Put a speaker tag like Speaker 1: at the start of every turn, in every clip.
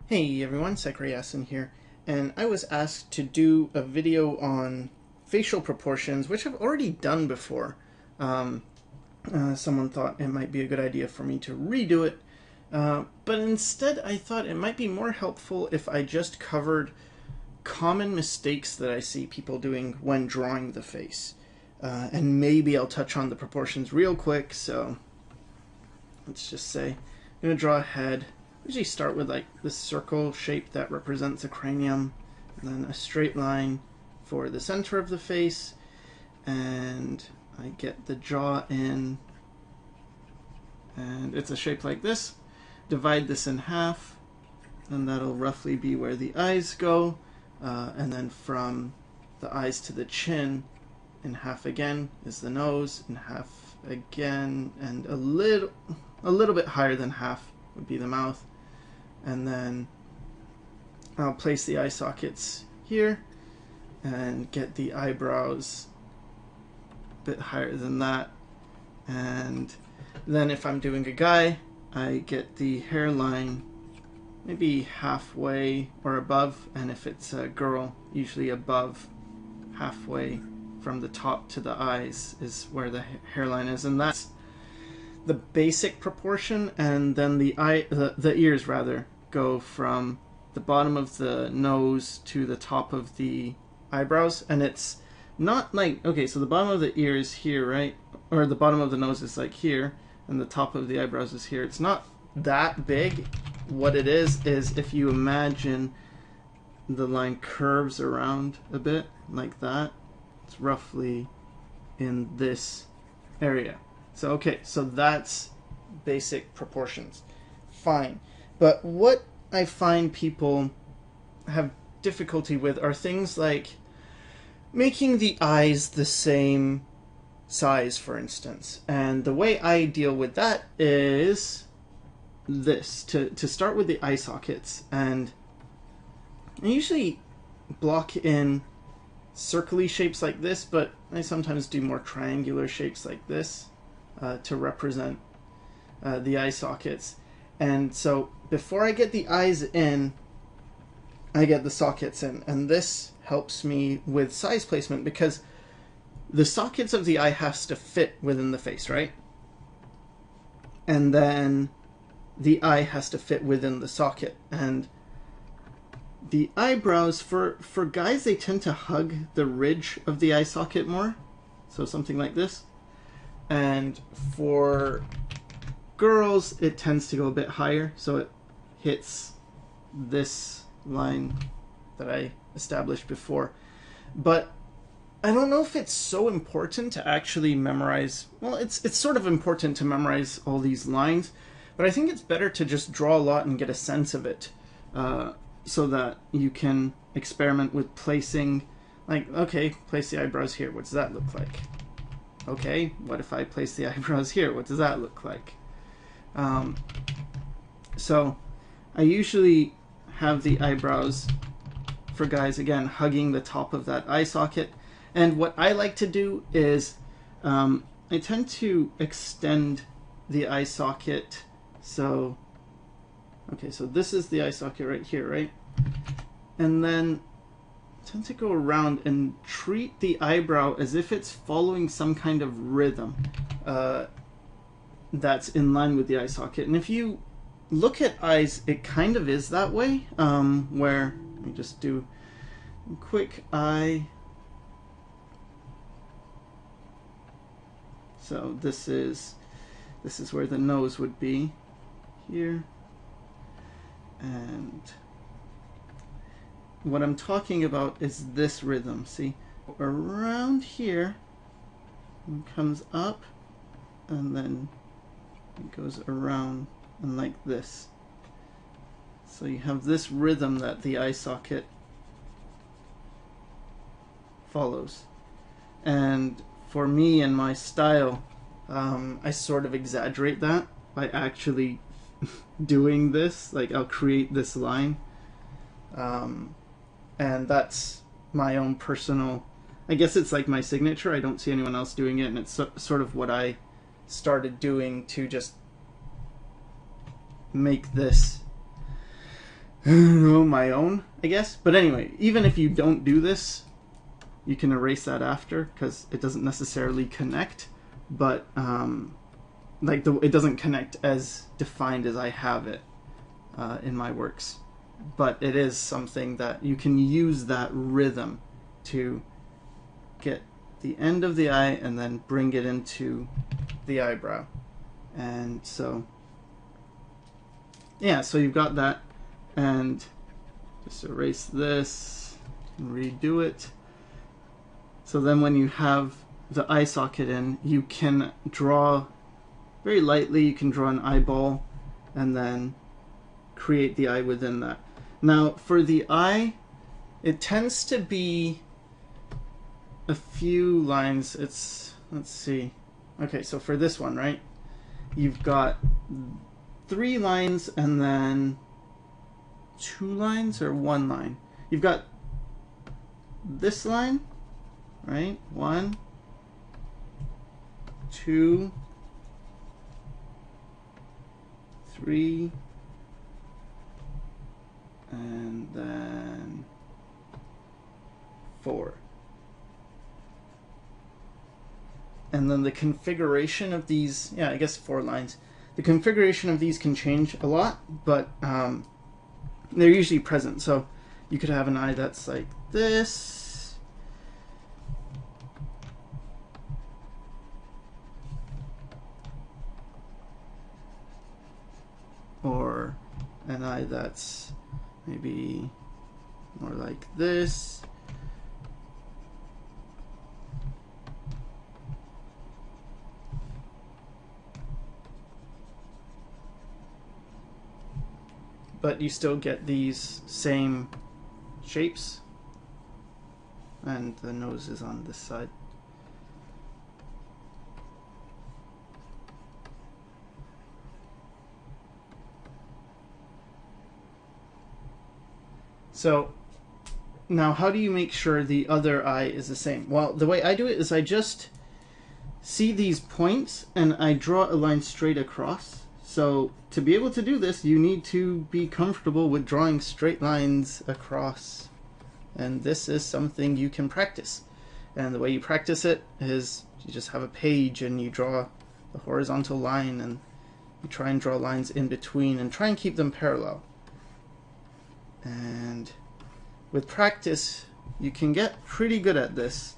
Speaker 1: Hey everyone, Sycra here, and I was asked to do a video on facial proportions, which I've already done before. Someone thought it might be a good idea for me to redo it, but instead I thought it might be more helpful if I just covered common mistakes that I see people doing when drawing the face. And maybe I'll touch on the proportions real quick, so let's just say I'm going to draw a head. Usually start with like this circle shape that represents a cranium, and then a straight line for the center of the face, and I get the jaw in, and it's a shape like this. Divide this in half, and that'll roughly be where the eyes go, and then from the eyes to the chin in half again is the nose, in half again, and a little bit higher than half would be the mouth. And then I'll place the eye sockets here and get the eyebrows a bit higher than that. And then if I'm doing a guy, I get the hairline maybe halfway or above, and if it's a girl, usually above halfway from the top to the eyes is where the hairline is, and that's the basic proportion. And then the ears rather go from the bottom of the nose to the top of the eyebrows, and it's not like, okay, so the bottom of the ear is here, right? Or the bottom of the nose is like here, and the top of the eyebrows is here. It's not that big. What it is if you imagine the line curves around a bit like that, it's roughly in this area. So okay, so that's basic proportions. Fine. But what I find people have difficulty with are things like making the eyes the same size, for instance. And the way I deal with that is this, to start with the eye sockets. And I usually block in circle-y shapes like this, but I sometimes do more triangular shapes like this to represent the eye sockets. And so before I get the eyes in, I get the sockets in, and this helps me with size placement because the sockets of the eye has to fit within the face, right? And then the eye has to fit within the socket. And the eyebrows, for guys, they tend to hug the ridge of the eye socket more, so something like this. And for girls, it tends to go a bit higher, so it hits this line that I established before. But I don't know if it's so important to actually memorize. Well, it's sort of important to memorize all these lines, but I think it's better to just draw a lot and get a sense of it, so that you can experiment with placing, like, okay, place the eyebrows here, what does that look like? Okay, what if I place the eyebrows here, what does that look like? So I usually have the eyebrows for guys, again, hugging the top of that eye socket. And what I like to do is I tend to extend the eye socket. So, okay, so this is the eye socket right here, right? And then I tend to go around and treat the eyebrow as if it's following some kind of rhythm that's in line with the eye socket. And if you look at eyes, it kind of is that way, where, let me just do a quick eye. So this is where the nose would be here. And what I'm talking about is this rhythm. See, around here, it comes up, and then it goes around and like this. So you have this rhythm that the eye socket follows. And for me and my style, I sort of exaggerate that by actually doing this. Like, I'll create this line, and that's my own personal, I guess it's like my signature. I don't see anyone else doing it, and it's sort of what I started doing to just make this my own, I guess. But anyway, even if you don't do this, you can erase that after because it doesn't necessarily connect, but it doesn't connect as defined as I have it in my works. But it is something that you can use that rhythm to get the end of the eye and then bring it into the eyebrow. And so, yeah, so you've got that. And just erase this and redo it. So then when you have the eye socket in, you can draw very lightly, you can draw an eyeball and then create the eye within that. Now for the eye, it tends to be a few lines. Let's see. Okay, so for this one, right, you've got 3 lines and then 2 lines or 1 line. You've got this line, right? 1, 2, 3, and then 4. And then the configuration of these, yeah, I guess 4 lines. The configuration of these can change a lot, but they're usually present. So you could have an eye that's like this, or an eye that's maybe more like this. But you still get these same shapes, and the nose is on this side. So now how do you make sure the other eye is the same? Well, the way I do it is I just see these points and I draw a line straight across. So to be able to do this, you need to be comfortable with drawing straight lines across. And this is something you can practice. And the way you practice it is you just have a page and you draw the horizontal line and you try and draw lines in between and try and keep them parallel. And with practice, you can get pretty good at this.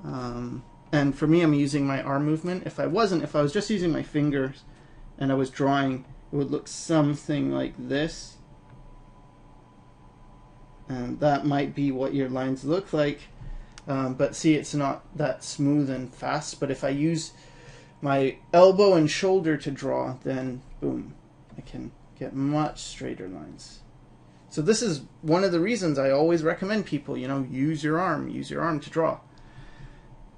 Speaker 1: And for me, I'm using my arm movement. If I was just using my fingers and I was drawing, it would look something like this. And that might be what your lines look like. But see, it's not that smooth and fast. But if I use my elbow and shoulder to draw, then boom, I can get much straighter lines. So this is one of the reasons I always recommend people, use your arm to draw.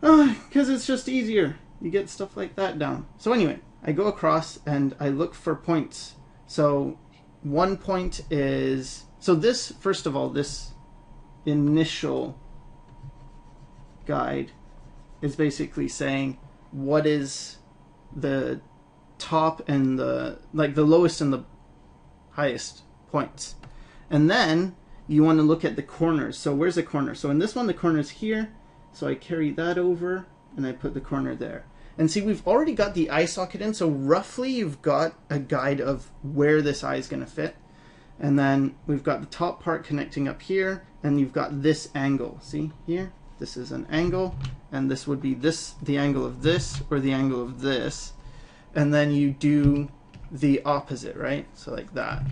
Speaker 1: Because it's just easier. You get stuff like that down. So anyway, I go across and I look for points. So one point is, so this, first of all, this initial guide is basically saying what is the top and the lowest and the highest points. And then you want to look at the corners. So where's the corner? So in this one, the corner is here. So I carry that over and I put the corner there. And see, we've already got the eye socket in, so roughly you've got a guide of where this eye is going to fit. And then we've got the top part connecting up here, and you've got this angle. See here? This is an angle, and this would be the angle of this, or the angle of this. And then you do the opposite, right? So like that.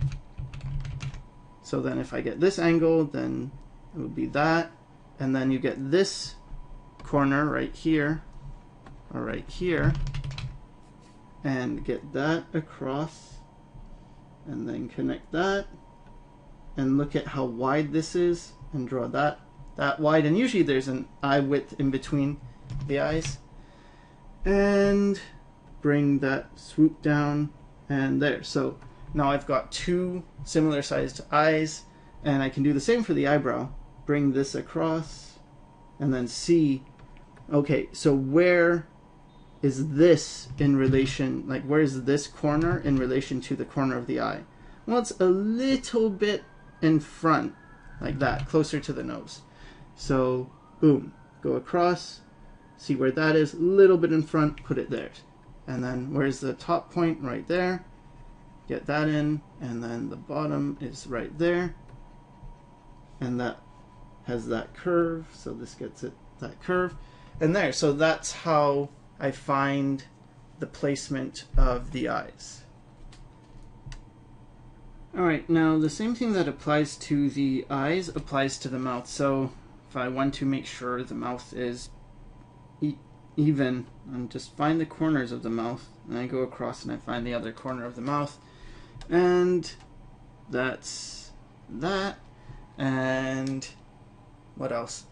Speaker 1: So then if I get this angle, then it would be that. And then you get this corner right here, or right here, and get that across, and then connect that, and look at how wide this is, and draw that wide. And usually there's an eye width in between the eyes, and bring that swoop down, and there. So now I've got 2 similar sized eyes, and I can do the same for the eyebrow. Bring this across, and then see, okay, so where is this in relation, like where is this corner in relation to the corner of the eye? Well, it's a little bit in front, like that, closer to the nose. So, boom, go across, see where that is, a little bit in front, put it there. And then where's the top point? Right there. Get that in, and then the bottom is right there. And that has that curve, so this gets it, that curve. And there, so that's how I find the placement of the eyes. Alright, now the same thing that applies to the eyes applies to the mouth. So if I want to make sure the mouth is even, and just find the corners of the mouth, and I go across and I find the other corner of the mouth, and that's that. And what else?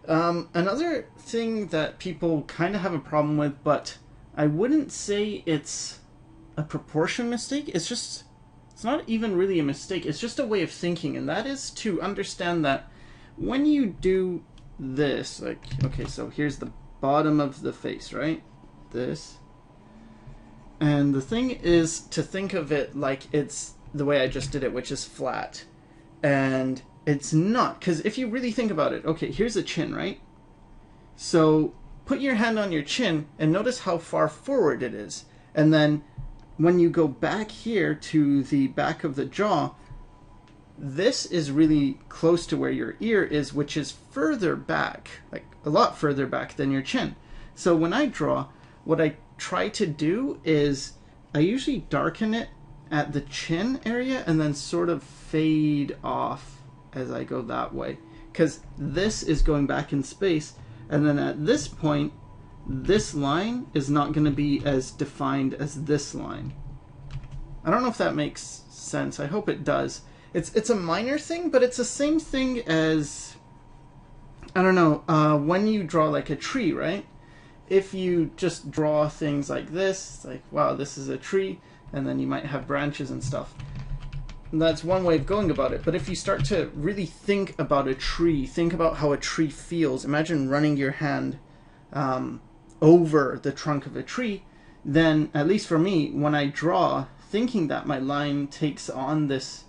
Speaker 1: Another thing that people kind of have a problem with, but I wouldn't say it's a proportion mistake, it's not even really a mistake, it's just a way of thinking, and that is to understand that when you do this, like, okay, so here's the bottom of the face, right? This. And the thing is to think of it like it's the way I just did it, which is flat. And it's not, because if you really think about it, okay, here's a chin, right? So put your hand on your chin and notice how far forward it is. And then when you go back here to the back of the jaw, this is really close to where your ear is, which is further back, like a lot further back than your chin. So when I draw, what I try to do is I usually darken it at the chin area and then sort of fade off as I go that way, because this is going back in space, and then at this point this line is not going to be as defined as this line. I don't know if that makes sense. I hope it does. It's a minor thing, but it's the same thing as, I don't know, when you draw like a tree, right? If you just draw things like this, it's like, wow, this is a tree, and then you might have branches and stuff. And that's one way of going about it. But if you start to really think about a tree, think about how a tree feels, imagine running your hand over the trunk of a tree, then, at least for me, when I draw, thinking that my line takes on this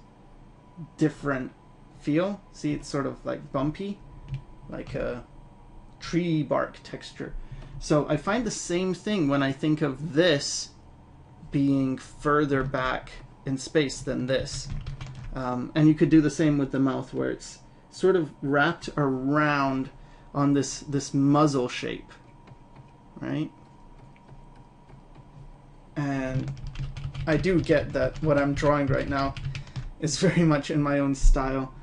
Speaker 1: different feel. See, it's sort of like bumpy, like a tree bark texture. So I find the same thing when I think of this being further back in space than this. And you could do the same with the mouth, where it's sort of wrapped around on this muzzle shape, right? And I do get that what I'm drawing right now is very much in my own style.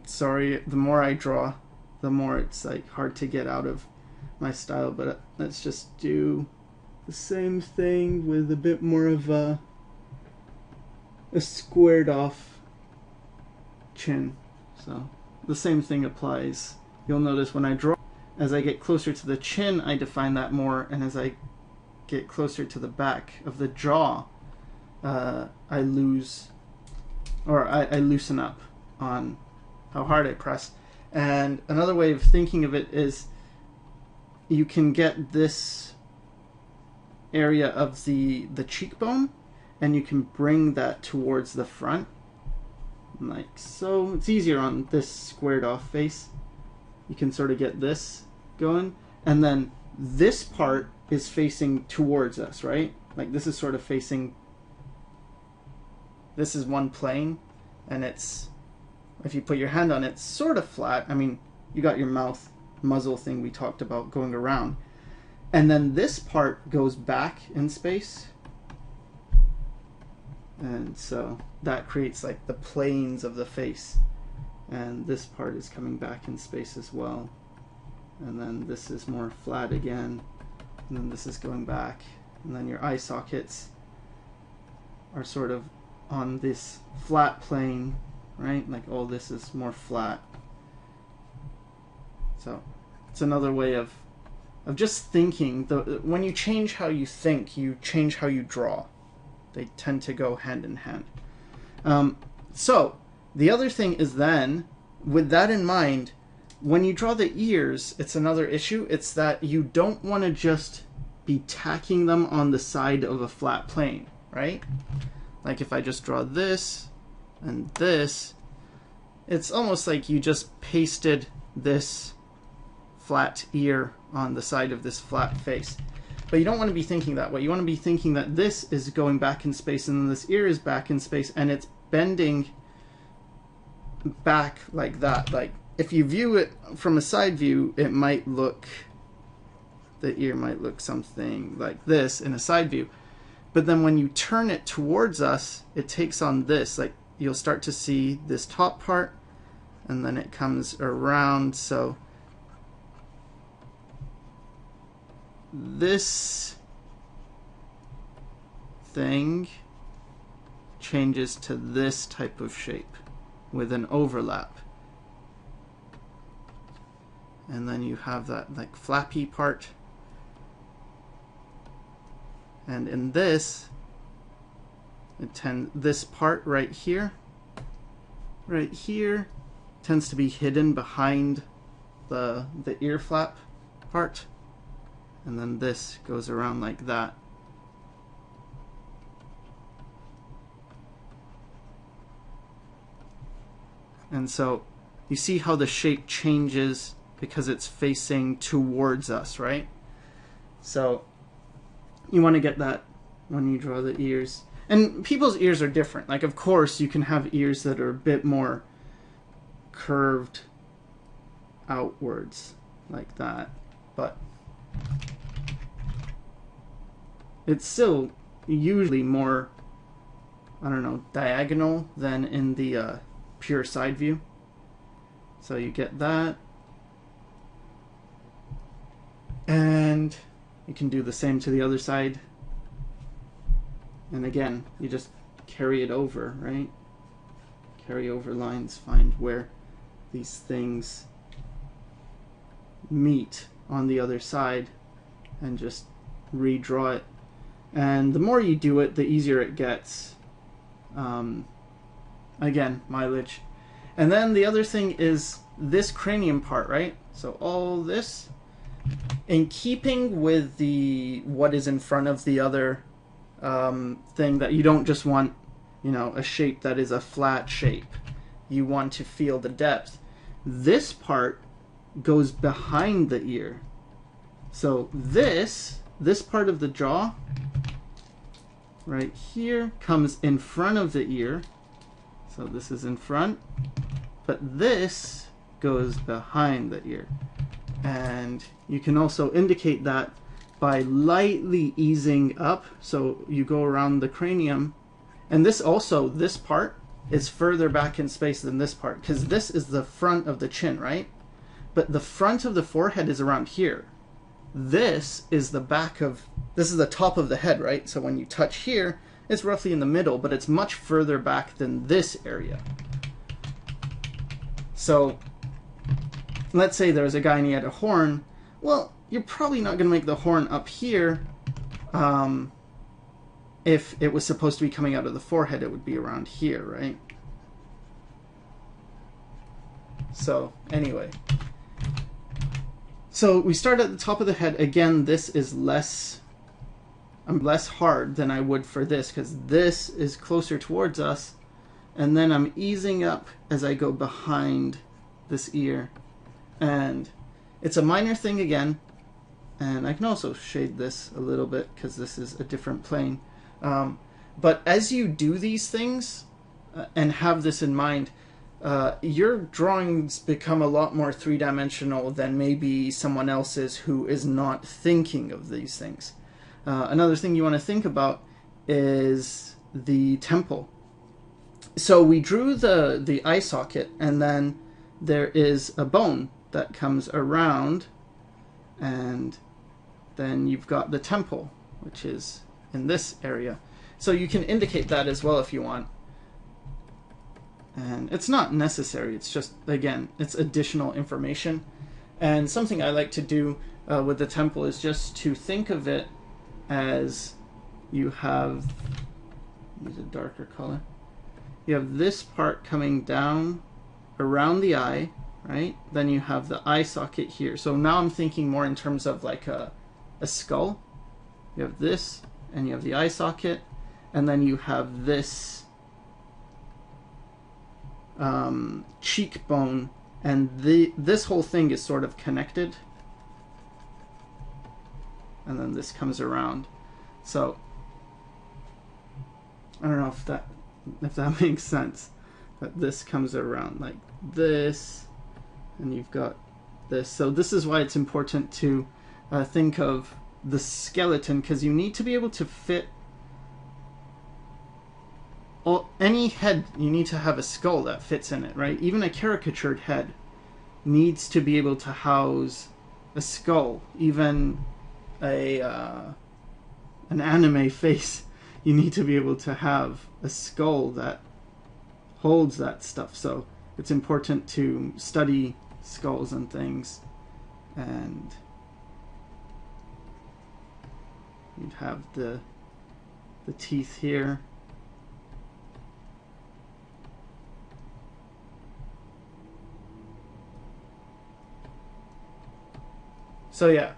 Speaker 1: Sorry, the more I draw, the more it's like hard to get out of my style, but let's just do the same thing with a bit more of a squared off chin. So the same thing applies. You'll notice when I draw, as I get closer to the chin, I define that more, and as I get closer to the back of the jaw, I lose, or I loosen up on how hard I press. And another way of thinking of it is you can get this area of the cheekbone, and you can bring that towards the front, like so. It's easier on this squared off face. You can sort of get this going, and then this part is facing towards us, right? Like this is sort of facing, this is one plane, and it's, if you put your hand on it, it's sort of flat. I mean, you got your mouth muzzle thing we talked about going around, and then this part goes back in space, and so that creates like the planes of the face, and this part is coming back in space as well, and then this is more flat again, and then this is going back, and then your eye sockets are sort of on this flat plane, right? Like all this is more flat. So it's another way of just thinking. When you change how you think, you change how you draw. They tend to go hand in hand. So the other thing is then, with that in mind, when you draw the ears, it's another issue. It's that you don't want to just be tacking them on the side of a flat plane, right? Like if I just draw this and this, it's almost like you just pasted this flat ear on the side of this flat face. But you don't want to be thinking that way. You want to be thinking that this is going back in space and then this ear is back in space and it's bending back like that. Like if you view it from a side view, it might look, the ear might look something like this in a side view. But then when you turn it towards us, it takes on this. Like you'll start to see this top part and then it comes around. So this thing changes to this type of shape with an overlap. And then you have that like flappy part. And in this, this part right here tends to be hidden behind the ear flap part. And then this goes around like that. And so you see how the shape changes because it's facing towards us, right? So you want to get that when you draw the ears. And people's ears are different. Like, of course, you can have ears that are a bit more curved outwards like that. But it's still usually more, I don't know, diagonal than in the pure side view. So you get that. And you can do the same to the other side. And again, you just carry it over, right? Carry over lines, find where these things meet on the other side and just redraw it. And the more you do it, the easier it gets. Again, mileage. And then the other thing is this cranium part, right? So all this, in keeping with what is in front of the other thing, that you don't just want, you know, a shape that is a flat shape. You want to feel the depth. This part goes behind the ear. So this part of the jaw right here comes in front of the ear. So this is in front, but this goes behind the ear. And you can also indicate that by lightly easing up. So you go around the cranium, and this part is further back in space than this part, because this is the front of the chin, right? But the front of the forehead is around here. This is the top of the head, right? So when you touch here, it's roughly in the middle, but it's much further back than this area. So let's say there's a guy and he had a horn. Well, you're probably not going to make the horn up here. If it was supposed to be coming out of the forehead, it would be around here, right? So anyway. So we start at the top of the head. Again, this is less hard than I would for this, because this is closer towards us. And then I'm easing up as I go behind this ear. And it's a minor thing again. And I can also shade this a little bit because this is a different plane. But as you do these things and have this in mind, your drawings become a lot more three-dimensional than maybe someone else's who is not thinking of these things. Another thing you want to think about is the temple. So we drew the eye socket, and then there is a bone that comes around, and then you've got the temple, which is in this area. So you can indicate that as well if you want. And it's not necessary, it's just, again, it's additional information. And something I like to do with the temple is just to think of it as you have, use a darker color, you have this part coming down around the eye, right? Then you have the eye socket here. So now I'm thinking more in terms of like a skull. You have this, and you have the eye socket, and then you have this cheekbone, and this whole thing is sort of connected, and then this comes around. So I don't know if that makes sense, but this comes around like this, and you've got this. So this is why it's important to think of the skeleton, because you need to be able to fit any head. You need to have a skull that fits in it, right? Even a caricatured head needs to be able to house a skull. Even an anime face, you need to be able to have a skull that holds that stuff. So it's important to study skulls and things. And you'd have the teeth here. So yeah.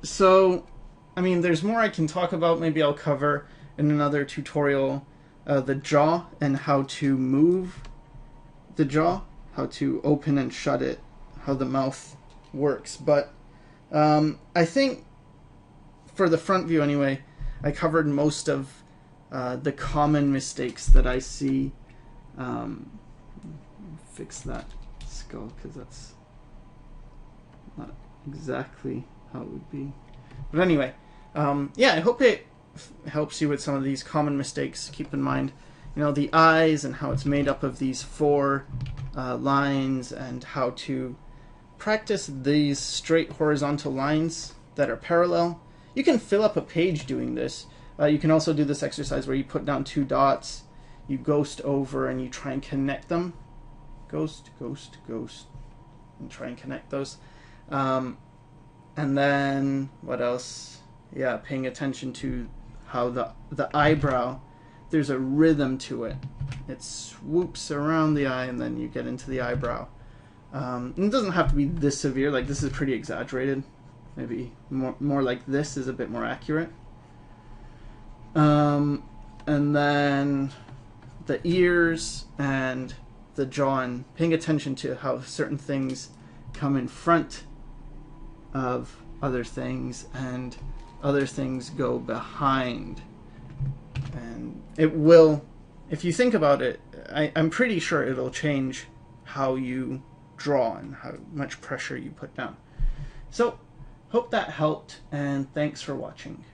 Speaker 1: So, I mean, there's more I can talk about. Maybe I'll cover in another tutorial the jaw and how to move the jaw, how to open and shut it, how the mouth works. But I think for the front view anyway, I covered most of the common mistakes that I see. Fix that skull, because that's not exactly how it would be. But anyway, yeah, I hope it helps you with some of these common mistakes. Keep in mind, you know, the eyes and how it's made up of these 4 lines, and how to practice these straight horizontal lines that are parallel. You can fill up a page doing this. You can also do this exercise where you put down 2 dots, you ghost over, and you try and connect them. Ghost, ghost, ghost, and try and connect those. And then what else? Yeah, paying attention to how the eyebrow, there's a rhythm to it. It swoops around the eye, and then you get into the eyebrow. And it doesn't have to be this severe. Like, this is pretty exaggerated. Maybe more like this is a bit more accurate. And then the ears and the jaw, and paying attention to how certain things come in front of other things and other things go behind. And it will, if you think about it, I'm pretty sure it'll change how you draw and how much pressure you put down. So hope that helped, and thanks for watching.